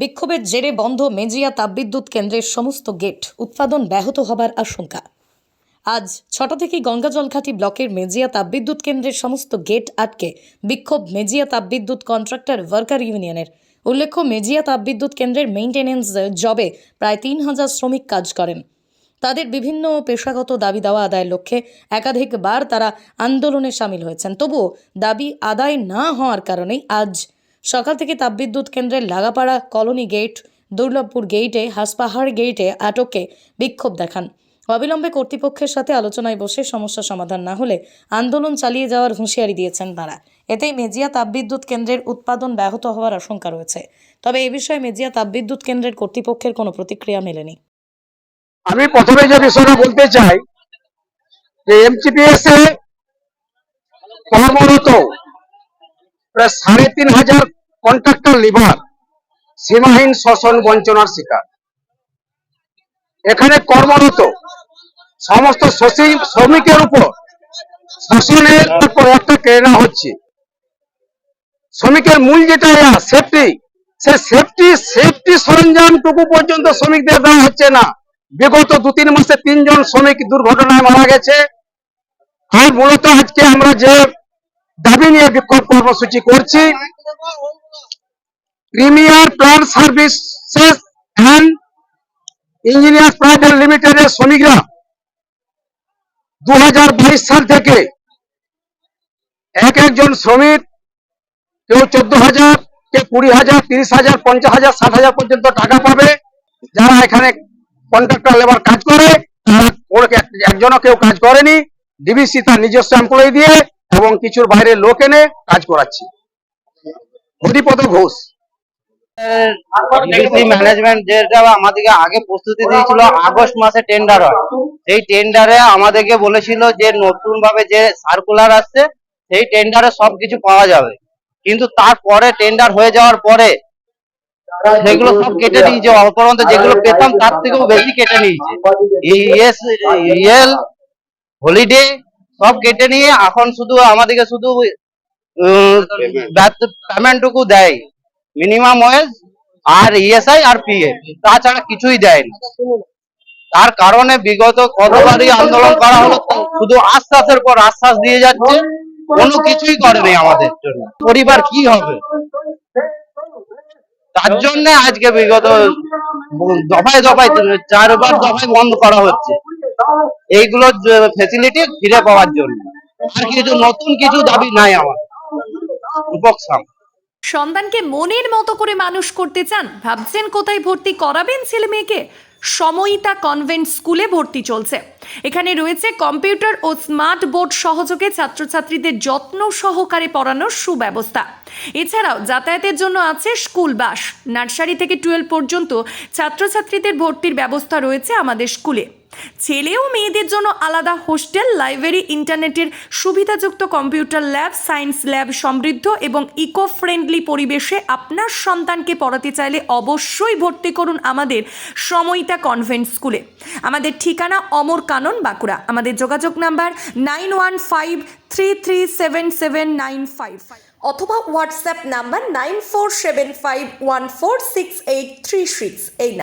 বিক্ষোভের জেরে বন্ধ মেজিয়া তাপবিদ্যুৎ কেন্দ্রের সমস্ত গেট, উৎপাদন ব্যাহত হবার আশঙ্কা। আজ ৬টা থেকেই গঙ্গাজলঘাটি ব্লকের মেজিয়া তাপবিদ্যুৎ কেন্দ্রের সমস্ত গেট আটকে বিক্ষোভ মেজিয়া তাপবিদ্যুৎ কন্ট্রাক্টর ওয়ার্কার ইউনিয়নের। উল্লেখ্য, মেজিয়া তাপবিদ্যুৎ কেন্দ্রের মেইনটেনেন্স জবে প্রায় ৩,০০০ শ্রমিক কাজ করেন। তাদের বিভিন্ন পেশাগত দাবি দেওয়া আদায়ের লক্ষ্যে একাধিকবার তারা আন্দোলনে সামিল হয়েছেন। তবুও দাবি আদায় না হওয়ার কারণেই আজ সকাল থেকে তাপবিদ্যুৎ কেন্দ্রের লাগাপাড়া কলোনি গেট, দুর্লভপুর গেইটে, হাসপাহাড় গেইটে আটকে বিক্ষোভ দেখান। অবিলম্বে কর্তৃপক্ষের সাথে আলোচনায় বসে সমস্যা সমাধান না হলে আন্দোলন চালিয়ে যাওয়ার হুঁশিয়ারি দিয়েছেন তারা। এতেই মেজিয়া তাপবিদ্যুৎ কেন্দ্রের উৎপাদন ব্যাহত হওয়ার আশঙ্কা রয়েছে। তবে এ বিষয়ে মেজিয়া তাপবিদ্যুৎ কেন্দ্রের কর্তৃপক্ষের কোনো প্রতিক্রিয়া মেলেনি। আমি প্রথমে যে বিষয়টা বলতে চাই যে এমটিপিএস এ কর্মরত প্রায় ৩,৫০০ কন্ট্রাক্টর লেবার সীমাহীন শোষণ বঞ্চনার শিকার। এখানে কর্মরত সমস্ত শ্রমিকের উপর শোষণের একটা কেনা হচ্ছে। শ্রমিকের মূল যেটা সেফটি, সে সেফটি সরঞ্জামটুকু পর্যন্ত শ্রমিকদের দেওয়া হচ্ছে না। বিগত ২-৩ মাসে ৩ জন শ্রমিক দুর্ঘটনায় মারা গেছে। আর মূলত আজকে আমরা যে দাবি নিয়ে বিক্ষোভ কর্মসূচি করছি, premier plant services and engineer private লিমিটেডের শ্রমিকরা ২০২২ সাল থেকে একজন শ্রমিক কেউ ১৪,০০০, কেউ ২০,০০০, ৩০,০০০, ৫০,০০০, ৬০,০০০ পর্যন্ত টাকা পাবে। যারা এখানে কন্ট্রাক্টর লেবার কাজ করে একজনও কেউ কাজ করেনি। ডিবিসি তার নিজস্ব এমপ্লয়ি দিয়ে এবং কিছুর বাইরে লোক এনে কাজ করাচ্ছে। হরিপদ ঘোষ ডিবিসি ম্যানেজমেন্ট যেটা আমাদেরকে আগে প্রস্তুতি দিয়েছিল, আগস্ট মাসে টেন্ডার হয়। সেই টেন্ডারে আমাদেরকে বলেছিল যে নতুন ভাবে যে সার্কুলার আসছে সেই টেন্ডারে সবকিছু পাওয়া যাবে, কিন্তু তারপরে টেন্ডার হয়ে যাওয়ার পরে সেগুলো সব কেটে নিয়েছে। অপরন্ত যেগুলো পেতাম তার থেকেও বেশি কেটে নিয়েছে। হলিডে সব কেটে নিয়ে এখন শুধু আমাদেরকে শুধু পেমেন্টটুকু দেয়, মিনিমাম ওয়েজ আর ইএসআই আর পিএফ, তাছাড়া কিছুই দেয় না। তার কারণে বিগত কতবারই আন্দোলন করা হলো, শুধু আশ্বাসের পর আশ্বাস দিয়ে যাচ্ছে, কোনো কিছুই করেনি আমাদের জন্য। পরিবার কি হবে, তার জন্য আজকে বিগত দফায় ৪বার দফায় বন্ধ করা হচ্ছে এইগুলো ফেসিলিটি ফিরে পাওয়ার জন্য। আর কিছু নতুন কিছু দাবি নাই আমার। উপকসাম সন্তানকে মনের মতো করে মানুষ করতে চান? ভাবছেন কোথায় ভর্তি করাবেন ছেলে মেয়েকে? সময়িতা কনভেন্ট স্কুলে ভর্তি চলছে। এখানে রয়েছে কম্পিউটার ও স্মার্ট বোর্ড সহযোগে ছাত্রছাত্রীদের যত্ন সহকারে পড়ানোর সুব্যবস্থা। এছাড়াও যাতায়াতের জন্য আছে স্কুল বাস। নার্সারি থেকে 12 পর্যন্ত ছাত্রছাত্রীদের ভর্তির ব্যবস্থা রয়েছে আমাদের স্কুলে। ছেলে ও মেয়েদের জন্য আলাদা হোস্টেল, লাইব্রেরি, ইন্টারনেটের সুবিধাযুক্ত কম্পিউটার ল্যাব, সায়েন্স ল্যাব সমৃদ্ধ এবং ইকো ফ্রেন্ডলি পরিবেশে আপনার সন্তানকে পড়াতে চাইলে অবশ্যই ভর্তি করুন আমাদের সময়িতা কনভেন্ট স্কুলে। আমাদের ঠিকানা অমর কানন, বাঁকুড়া। আমাদের যোগাযোগ নাম্বার 9153377955 অথবা হোয়াটসঅ্যাপ নাম্বার 9475146836। এই